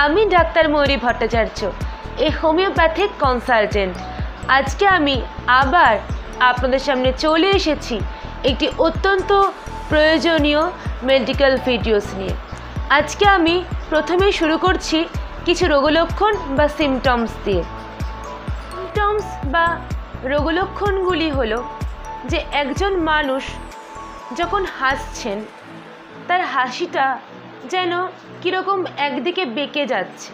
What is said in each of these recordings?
আমি ডাক্তার ময়ূরী ভট্টাচার্য, এ homeopathic consultant. আজকে আমি আবার আপনাদের সামনে চলে এসেছি একটি অত্যন্ত প্রয়োজনীয় মেডিকেল ভিডিওস নিয়ে। আজকে আমি প্রথমেই শুরু করছি কিছু রোগলক্ষণ বা সিমটমস দিয়ে। সিমটমস বা রোগলক্ষণগুলি হলো যে একজন মানুষ যখন হাসছেন তার হাসিটা যেন কীরকম একদিকে বেঁকে যাচ্ছে,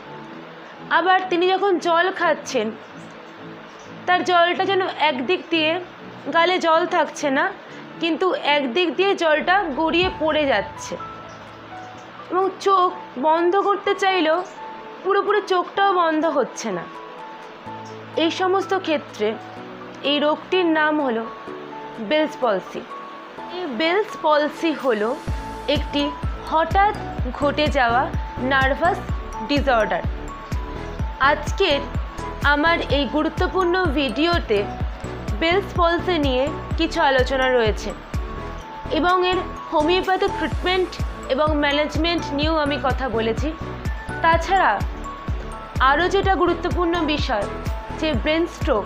আবার তিনি যখন জল খাচ্ছেন তার জলটা যেন একদিক দিয়ে গালে জল থাকছে না, কিন্তু একদিক দিয়ে জলটা গড়িয়ে পড়ে যাচ্ছে, এবং চোখ বন্ধ করতে চাইলেও পুরোপুরি চোখটাও বন্ধ হচ্ছে না। এই সমস্ত ক্ষেত্রে এই রোগটির নাম হলো বেলস পলসি। এই বেলস পলসি হলো একটি হঠাৎ ঘটে যাওয়া নার্ভাস ডিসঅর্ডার। আজকের আমার এই গুরুত্বপূর্ণ ভিডিওতে বেলস পলসি নিয়ে কিছু আলোচনা রয়েছে এবং এর হোমিওপ্যাথিক ট্রিটমেন্ট এবং ম্যানেজমেন্ট নিয়েও আমি কথা বলেছি। তাছাড়া আরও যেটা গুরুত্বপূর্ণ বিষয় যে ব্রেন স্ট্রোক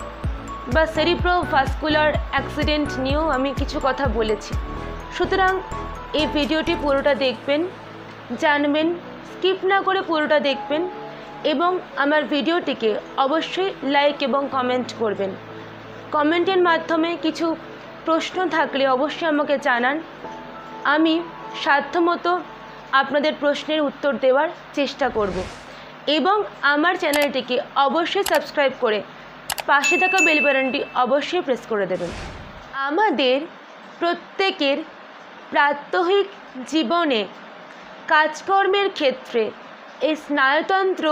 বা সেরিব্রোভাস্কুলার অ্যাক্সিডেন্ট নিয়েও আমি কিছু কথা বলেছি। সুতরাং এই ভিডিওটি পুরোটা দেখবেন, জানবেন, স্কিপ না করে পুরোটা দেখবেন এবং আমার ভিডিওটিকে অবশ্যই লাইক এবং কমেন্ট করবেন। কমেন্টের মাধ্যমে কিছু প্রশ্ন থাকলে অবশ্যই আমাকে জানান, আমি সাধ্যমতো আপনাদের প্রশ্নের উত্তর দেওয়ার চেষ্টা করব। এবং আমার চ্যানেলটিকে অবশ্যই সাবস্ক্রাইব করে পাশে থাকা বেল বাটনটি অবশ্যই প্রেস করে দেবেন। আমাদের প্রত্যেকের প্রাত্যহিক জীবনে কাজকর্মের ক্ষেত্রে এই স্নায়ুতন্ত্র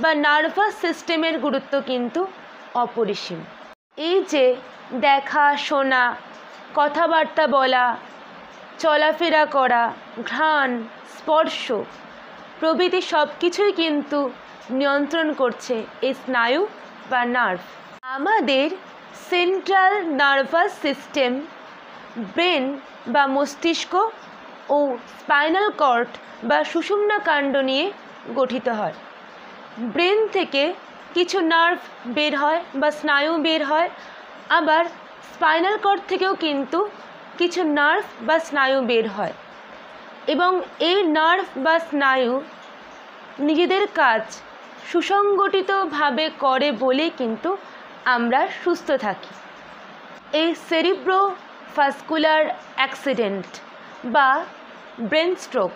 বা নার্ভাস সিস্টেমের গুরুত্ব কিন্তু অপরিসীম। এই যে দেখা, শোনা, কথাবার্তা বলা, চলাফেরা করা, ঘ্রাণ, স্পর্শ প্রভৃতি সব কিছুই কিন্তু নিয়ন্ত্রণ করছে এই স্নায়ু বা নার্ভ। আমাদের সেন্ট্রাল নার্ভাস সিস্টেম ব্রেন বা মস্তিষ্ক ও স্পাইনাল কর্ড বা সুষুম্না কাণ্ড নিয়ে গঠিত হয়। ব্রেন থেকে কিছু নার্ভ বের হয় বা স্নায়ু বের হয়, আবার স্পাইনাল কর্ড থেকেও কিন্তু কিছু নার্ভ বা স্নায়ু বের হয়, এবং এই নার্ভ বা স্নায়ু নিজেদের কাজ সুসংগঠিতভাবে করে বলেই কিন্তু আমরা সুস্থ থাকি। এই সেরিব্রোভাস্কুলার অ্যাক্সিডেন্ট বা ব্রেন স্ট্রোক,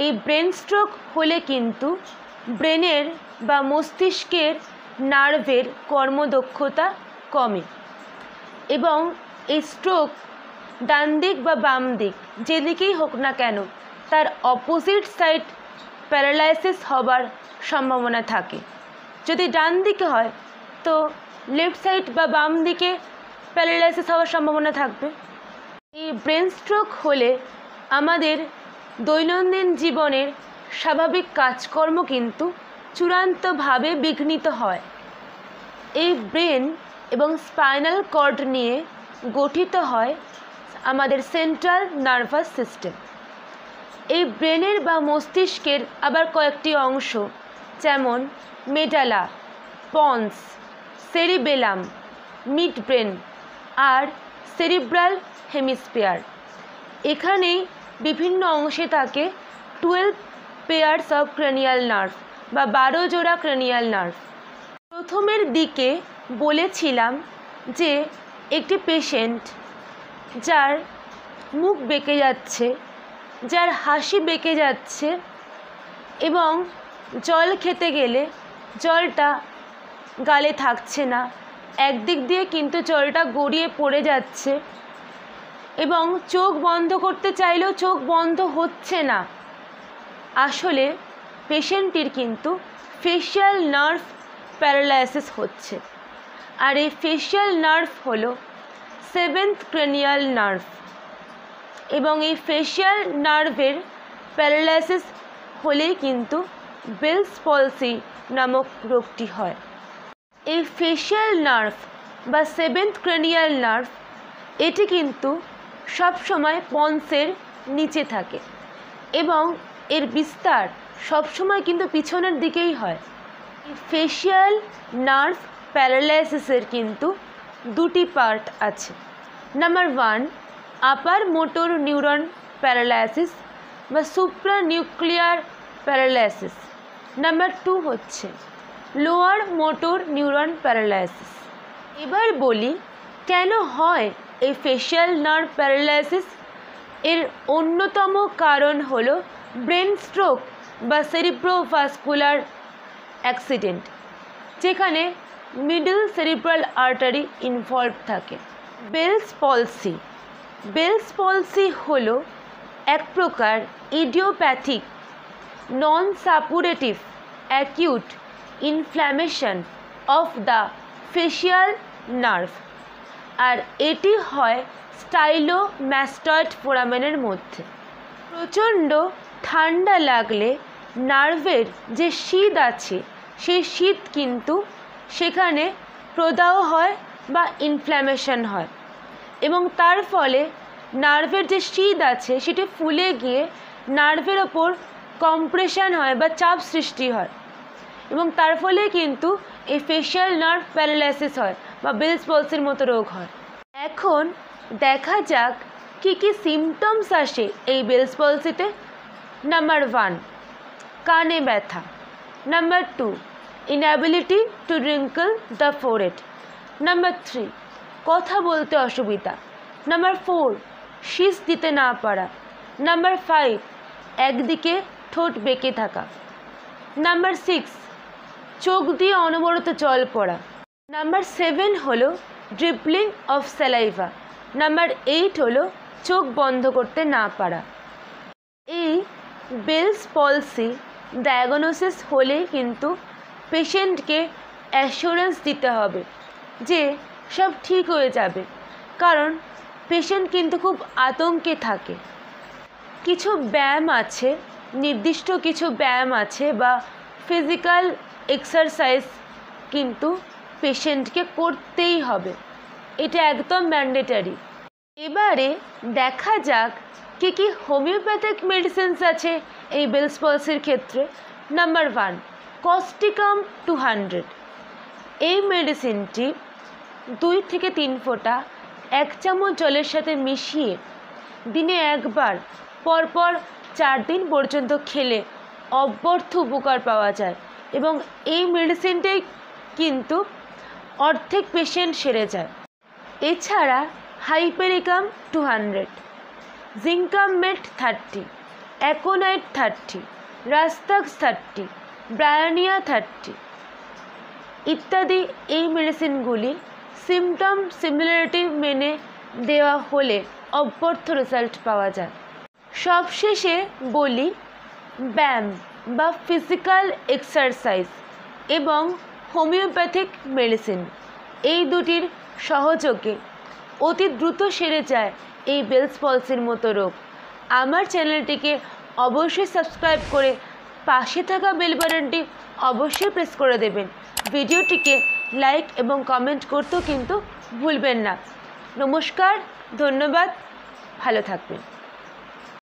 এই ব্রেন স্ট্রোক হলে কিন্তু ব্রেনের বা মস্তিষ্কের নার্ভের কর্মদক্ষতা কমে, এবং এই স্ট্রোক ডান দিক বা বাম দিক যেদিকেই হোক না কেন তার অপোজিট সাইড প্যারালাইসিস হবার সম্ভাবনা থাকে। যদি ডান দিকে হয় তো লেফট সাইড বা বাম দিকে প্যারালাইসিস হওয়ার সম্ভাবনা থাকবে। এই ব্রেন স্ট্রোক হলে আমাদের দৈনন্দিন জীবনের স্বাভাবিক কাজকর্ম কিন্তু চূড়ান্তভাবে বিঘ্নিত হয়। এই ব্রেন এবং স্পাইনাল কর্ড নিয়ে গঠিত হয় আমাদের সেন্ট্রাল নার্ভাস সিস্টেম। এই ব্রেনের বা মস্তিষ্কের আবার কয়েকটি অংশ, যেমন medulla, pons, cerebellum, midbrain আর সেরিব্রাল হেমিস্ফিয়ার। এখানেই বিভিন্ন অংশে থাকে 12 পেয়ার্স অফ ক্রেনিয়াল নার্ভ বা 12 জোড়া ক্রেনিয়াল নার্ভ। প্রথমের দিকে বলেছিলাম যে একটি পেশেন্ট যার মুখ বেঁকে যাচ্ছে, যার হাসি বেঁকে যাচ্ছে, এবং জল খেতে গেলে জলটা গালে থাকছে না, একদিক দিয়ে কিন্তু জলটা গড়িয়ে পড়ে যাচ্ছে, এবং চোখ বন্ধ করতে চাইলেও চোখ বন্ধ হচ্ছে না। আসলে পেশেন্টটির কিন্তু ফেশিয়াল নার্ভ প্যারালাইসিস হচ্ছে, আর এই ফেশিয়াল নার্ভ হলো 7th ক্রেনিয়াল নার্ভ, এবং এই ফেশিয়াল নার্ভের প্যারালাইসিস হলেই কিন্তু বেলস পলসি নামক রোগটি হয়। এই ফেশিয়াল নার্ভ বা 7th ক্রেনিয়াল নার্ভ এটি কিন্তু সবসময় পন্সের নিচে থাকে, এবং এর বিস্তার সবসময় কিন্তু পিছনের দিকেই হয়। ফেশিয়াল নার্ভ প্যারালাইসিসের কিন্তু দুটি পার্ট আছে। নাম্বার 1 আপার মোটর নিউরন প্যারালাইসিস বা সুপ্রানিউক্লিয়ার প্যারালাইসিস। নাম্বার 2 হচ্ছে লোয়ার মোটর নিউরন প্যারালাইসিস। এবার বলি কেন হয় এই ফেশিয়াল নার্ভ প্যারালাইসিস। এর অন্যতম কারণ হলো ব্রেন স্ট্রোক বা সেরিব্রোভাস্কুলার অ্যাক্সিডেন্ট, যেখানে মিডল সেরিব্রাল আর্টারি ইনভলভ থাকে। Bell's palsy. বেলস পলসি হলো এক প্রকার idiopathic non suppurative acute inflammation of the facial nerve, আর এটি হয় স্টাইলোম্যাস্টয়েড ফোরামেনের মধ্যে। প্রচণ্ড ঠান্ডা লাগলে নার্ভের যে শীথ আছে সেই শীথ কিন্তু সেখানে প্রদাহ হয় বা ইনফ্ল্যামেশন হয়, এবং তার ফলে নার্ভের যে শীথ আছে সেটি ফুলে গিয়ে নার্ভের ওপর কম্প্রেশন হয় বা চাপ সৃষ্টি হয়, এবং তার ফলে কিন্তু এই ফেশিয়াল নার্ভ প্যারালাইসিস হয় বা বেলস পলসির মতো রোগ হয়। এখন দেখা যাক কী কী সিমটমস আসে এই বেলস পলসিতে। নাম্বার 1 কানে ব্যথা। Number 2 inability to wrinkle the forehead. Number 3 কথা বলতে অসুবিধা। নাম্বার 4 শীষ দিতে না পারা। নাম্বার 5 একদিকে ঠোঁট বেঁকে থাকা। নাম্বার 6 চোখ দিয়ে অনবরত জল পড়া। নাম্বার 7 হলো ড্রিপলিং অফ স্যালাইভা। নাম্বার 8 হলো চোখ বন্ধ করতে না পারা। এই বেলস পলসি ডায়াগনোসিস হলেই কিন্তু পেশেন্টকে অ্যাসুরেন্স দিতে হবে যে সব ঠিক হয়ে যাবে, কারণ পেশেন্ট কিন্তু খুব আতঙ্কে থাকে। কিছু ব্যায়াম আছে, নির্দিষ্ট কিছু ব্যায়াম আছে বা ফিজিক্যাল এক্সারসাইজ কিন্তু পেশেন্টকে করতেই হবে, এটা একদম ম্যান্ডেটারি। এবারে দেখা যাক কী কী হোমিওপ্যাথিক মেডিসিনস আছে এই বেলস পলসির ক্ষেত্রে। Number 1 Causticum 200। এই মেডিসিনটি 2 থেকে 3 ফোঁটা 1 চামচ জলের সাথে মিশিয়ে দিনে একবার পরপর 4 দিন পর্যন্ত খেলে অব্যর্থ উপকার পাওয়া যায়, এবং এই মেডিসিনটাই কিন্তু অর্ধেক পেশেন্ট সেরে যায়। এছাড়া হাইপেরিকাম 200, জিঙ্কামেট 30, অ্যাকোনাইট 30, রাস্তাক্স 30, ব্রায়োনিয়া 30 ইত্যাদি এই মেডিসিনগুলি সিমটম সিমিলারিটি মেনে দেওয়া হলে অব্যর্থ রেজাল্ট পাওয়া যায়। সবশেষে বলি ব্যায়াম বা ফিজিক্যাল এক্সারসাইজ এবং হোমিওপ্যাথিক মেডিসিন এই দুটির সহযোগে অতি দ্রুত সেরে যায় এই বেলস পলসির মতো রোগ। আমার চ্যানেলটিকে অবশ্যই সাবস্ক্রাইব করে পাশে থাকা বেল বাটনটি অবশ্যই প্রেস করে দেবেন। ভিডিওটিকে লাইক এবং কমেন্ট করতেও কিন্তু ভুলবেন না। নমস্কার, ধন্যবাদ, ভালো থাকবেন।